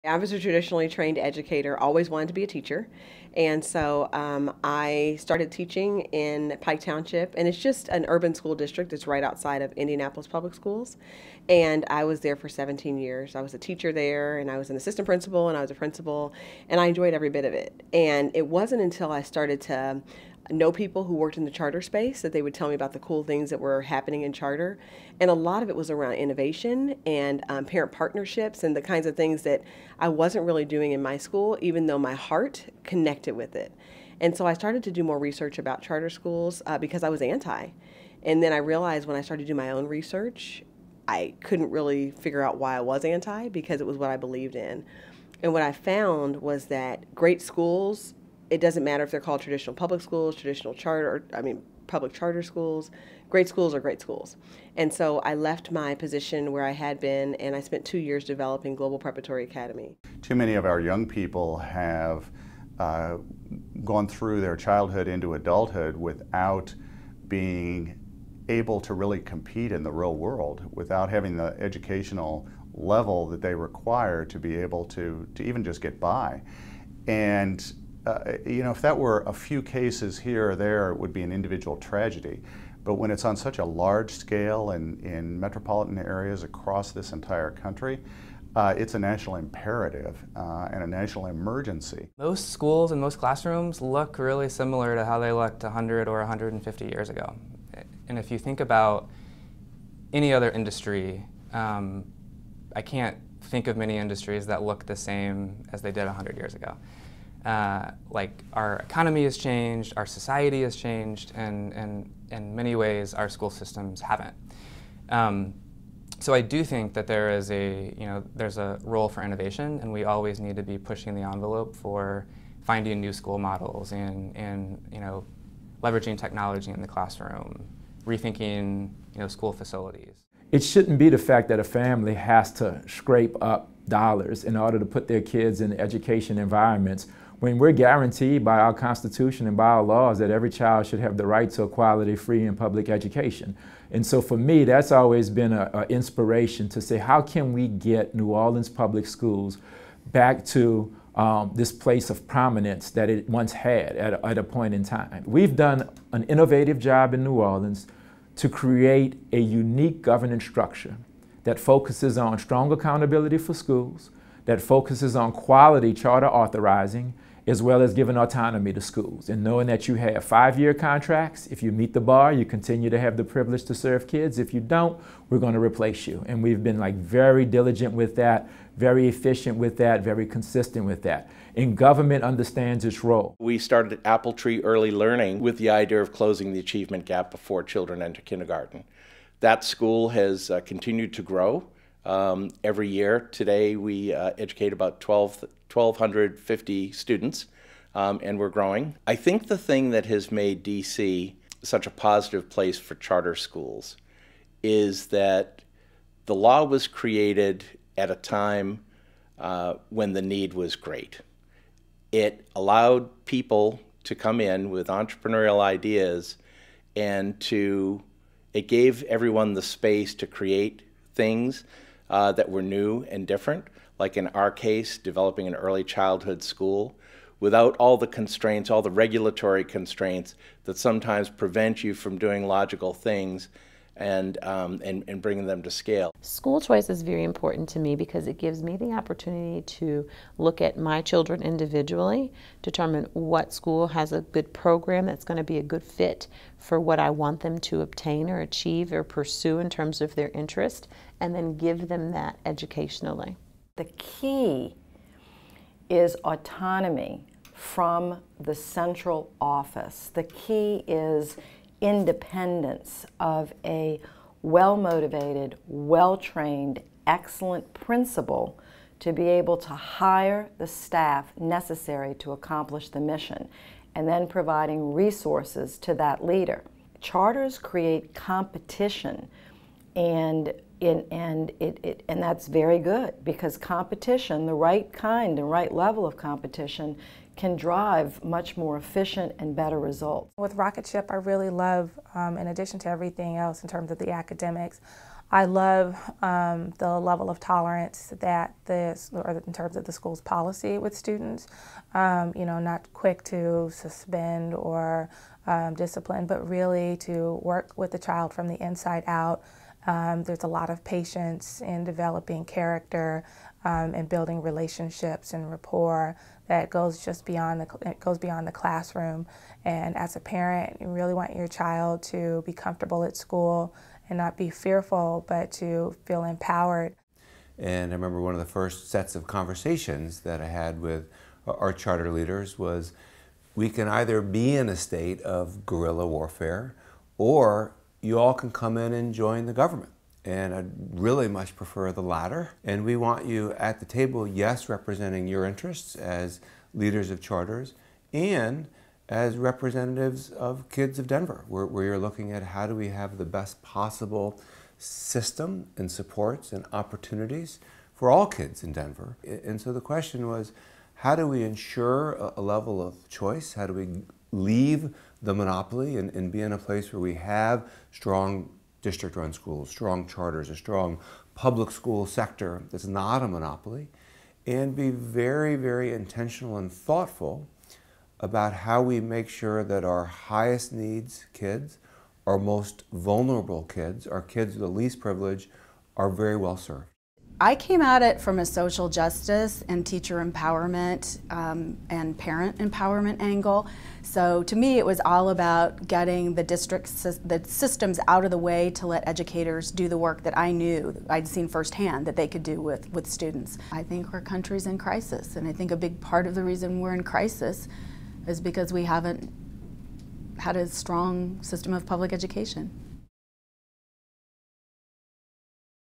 I was a traditionally trained educator, always wanted to be a teacher. And so I started teaching in Pike Township, and it's just an urban school district. It's right outside of Indianapolis Public Schools. And I was there for 17 years. I was a teacher there, and I was an assistant principal, and I was a principal, and I enjoyed every bit of it. And it wasn't until I started to know people who worked in the charter space that they would tell me about the cool things that were happening in charter. And a lot of it was around innovation and parent partnerships and the kinds of things that I wasn't really doing in my school, even though my heart connected with it. And so I started to do more research about charter schools because I was anti. And then I realized when I started to do my own research, I couldn't really figure out why I was anti because it was what I believed in. And what I found was that great schools, it doesn't matter if they're called traditional public schools, traditional charter, public charter schools. Great schools are great schools. And so I left my position where I had been, and I spent 2 years developing Global Preparatory Academy. Too many of our young people have gone through their childhood into adulthood without being able to really compete in the real world, without having the educational level that they require to be able to even just get by. And you know, if that were a few cases here or there, it would be an individual tragedy. But when it's on such a large scale and in metropolitan areas across this entire country, it's a national imperative and a national emergency. Most schools and most classrooms look really similar to how they looked 100 or 150 years ago. And if you think about any other industry, I can't think of many industries that look the same as they did 100 years ago. Like our economy has changed, our society has changed, and in many ways our school systems haven't. So I do think that there's a role for innovation, and we always need to be pushing the envelope for finding new school models and leveraging technology in the classroom, rethinking school facilities. It shouldn't be the fact that a family has to scrape up dollars in order to put their kids in education environments when we're guaranteed by our Constitution and by our laws that every child should have the right to a quality, free, and public education. And so for me, that's always been an inspiration to say, how can we get New Orleans public schools back to this place of prominence that it once had at a point in time. We've done an innovative job in New Orleans to create a unique governance structure that focuses on strong accountability for schools, that focuses on quality charter authorizing, as well as giving autonomy to schools. And knowing that you have 5-year contracts, if you meet the bar, you continue to have the privilege to serve kids. If you don't, we're going to replace you. And we've been very diligent with that, very efficient with that, very consistent with that. And government understands its role. We started Appletree Early Learning with the idea of closing the achievement gap before children enter kindergarten. That school has continued to grow every year. Today we educate about 1,250 students, and we're growing. I think the thing that has made DC such a positive place for charter schools is that the law was created at a time when the need was great. It allowed people to come in with entrepreneurial ideas, and it gave everyone the space to create things that were new and different, like in our case, developing an early childhood school without all the constraints, all the regulatory constraints that sometimes prevent you from doing logical things and bringing them to scale. School choice is very important to me because it gives me the opportunity to look at my children individually, determine what school has a good program that's going to be a good fit for what I want them to obtain or achieve or pursue in terms of their interest, and then give them that educationally. The key is autonomy from the central office. The key is independence of a well-motivated, well-trained, excellent principal to be able to hire the staff necessary to accomplish the mission, and then providing resources to that leader. Charters create competition, and that's very good, because competition, the right kind and right level of competition, can drive much more efficient and better results. With Rocketship, I really love, in addition to everything else in terms of the academics, I love the level of tolerance that or in terms of the school's policy with students, not quick to suspend or discipline, but really to work with the child from the inside out. There's a lot of patience in developing character and building relationships and rapport that goes just beyond the classroom. And as a parent, you really want your child to be comfortable at school and not be fearful, but to feel empowered. And I remember one of the first sets of conversations that I had with our charter leaders was, we can either be in a state of guerrilla warfare, or you all can come in and join the government. And I'd really much prefer the latter. And we want you at the table, yes, representing your interests as leaders of charters, and as representatives of kids of Denver, where you're looking at how do we have the best possible system and supports and opportunities for all kids in Denver. And so the question was, how do we ensure a level of choice? How do we leave the monopoly and be in a place where we have strong district-run schools, strong charters, a strong public school sector that's not a monopoly, and be very, very intentional and thoughtful about how we make sure that our highest needs kids, our most vulnerable kids, our kids with the least privilege, are very well served. I came at it from a social justice and teacher empowerment and parent empowerment angle. So to me, it was all about getting the the systems out of the way to let educators do the work that I knew, I'd seen firsthand, that they could do with students. I think our country's in crisis, and I think a big part of the reason we're in crisis is because we haven't had a strong system of public education.